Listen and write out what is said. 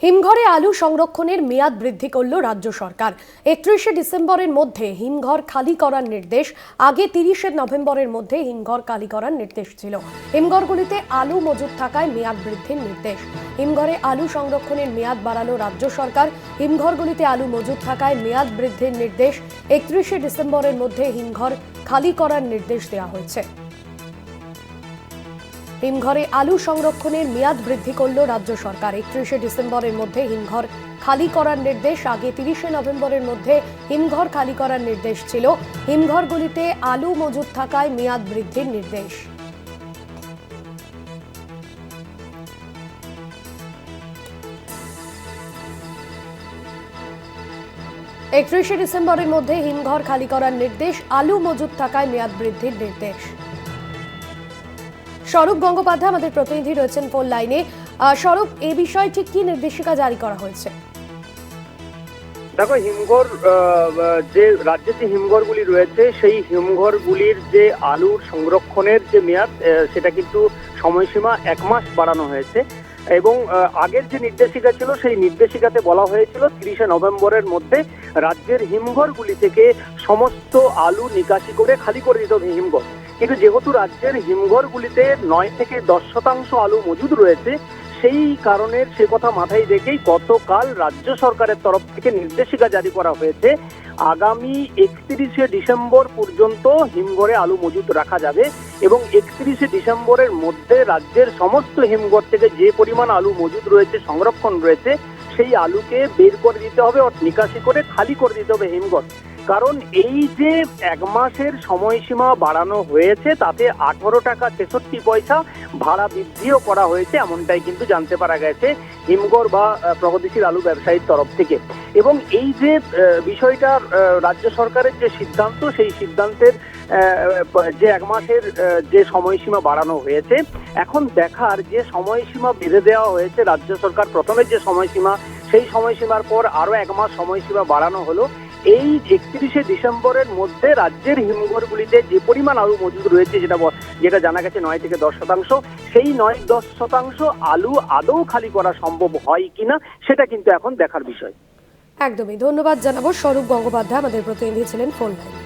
হিমঘরে আলু সংরক্ষণের মেয়াদ বৃদ্ধি করল রাজ্য সরকার। 31শে ডিসেম্বরের মধ্যে হিমঘর খালি করার নির্দেশ। আগে 30শে নভেম্বরের মধ্যে হিমঘর খালি করার নির্দেশ ছিল। হিমঘরগুলিতে আলু মজুত থাকায় মেয়াদ বৃদ্ধির নির্দেশ। হিমঘরে আলু সংরক্ষণের মেয়াদ বাড়ালো রাজ্য সরকার। হিমঘরগুলিতে আলু মজুত থাকায় মেয়াদ বৃদ্ধির নির্দেশ। 31শে ডিসেম্বরের মধ্যে হিমঘর খালি করার নির্দেশ দেওয়া হয়েছে। হিমঘরে আলু সংরক্ষণের মেয়াদ বৃদ্ধি করল রাজ্য সরকার। 31শে ডিসেম্বরের মধ্যে হিমঘর খালি করার নির্দেশ। আগে 30শে নভেম্বরের মধ্যে হিমঘর খালি করার নির্দেশ ছিল। হিমঘরগুলিতে আলু মজুত থাকায় মেয়াদ বৃদ্ধির নির্দেশ। একত্রিশে ডিসেম্বরের মধ্যে হিমঘর খালি করার নির্দেশ। আলু মজুত থাকায় মেয়াদ বৃদ্ধির নির্দেশ। স্বরূপ গঙ্গোপাধ্যায় আমাদের প্রতিনিধি রয়েছেন ফোন লাইনে। স্বরূপ, এই বিষয়ে ঠিক কি নির্দেশিকা জারি করা হয়েছে? দেখো, হিমঘর যে রাজ্যে যে হিমঘরগুলি রয়েছে সেই হিমঘরগুলির যে আলুর সংরক্ষণের যে মেয়াদ সেটা কিন্তু সময়সীমা 1 মাস বাড়ানো হয়েছে এবং আগের যে নির্দেশিকা ছিল সেই নির্দেশিকাতে বলা হয়েছিল 30শে নভেম্বরের মধ্যে রাজ্যের হিমঘরগুলি থেকে সমস্ত আলু নিকাশি করে খালি করে দিতে হবে হিমঘর। কিন্তু যেহেতু রাজ্যের হিমঘরগুলিতে 9 থেকে 10% আলু মজুদ রয়েছে, সেই কারণের সে কথা মাথায় রেখেই গতকাল রাজ্য সরকারের তরফ থেকে নির্দেশিকা জারি করা হয়েছে। আগামী 31শে ডিসেম্বর পর্যন্ত হিমঘরে আলু মজুত রাখা যাবে এবং 31শে ডিসেম্বরের মধ্যে রাজ্যের সমস্ত হিমঘর থেকে যে পরিমাণ আলু মজুদ রয়েছে, সংরক্ষণ রয়েছে, সেই আলুকে বের করে দিতে হবে, নিকাশি করে খালি করে দিতে হবে হিমঘর। কারণ এই যে 1 মাসের সময়সীমা বাড়ানো হয়েছে তাতে 18 টাকা 63 পয়সা ভাড়া বৃদ্ধিও করা হয়েছে, এমনটাই কিন্তু জানতে পারা গেছে হিমঘর বা প্রগতিশীল আলু ব্যবসায়ীর তরফ থেকে। এবং এই যে বিষয়টা রাজ্য সরকারের যে সিদ্ধান্ত, সেই সিদ্ধান্তের যে 1 মাসের যে সময়সীমা বাড়ানো হয়েছে, এখন দেখার যে সময়সীমা বেঁধে দেওয়া হয়েছে রাজ্য সরকার প্রথমে যে সময়সীমা, সেই সময়সীমার পর আরো 1 মাস সময়সীমা বাড়ানো হলো। এই 31শে ডিসেম্বরের মধ্যে রাজ্যের হিমঘরগুলিতে যে পরিমাণ আলু মজুদ রয়েছে, যেটা জানা গেছে 9 থেকে 10%, সেই 9-10% আলু আদৌ খালি করা সম্ভব হয় কিনা সেটা কিন্তু এখন দেখার বিষয়। একদমই ধন্যবাদ জানাবো। স্বরূপ গঙ্গোপাধ্যায় আমাদের প্রতিনিধি ছিলেন ফোন লাইনে।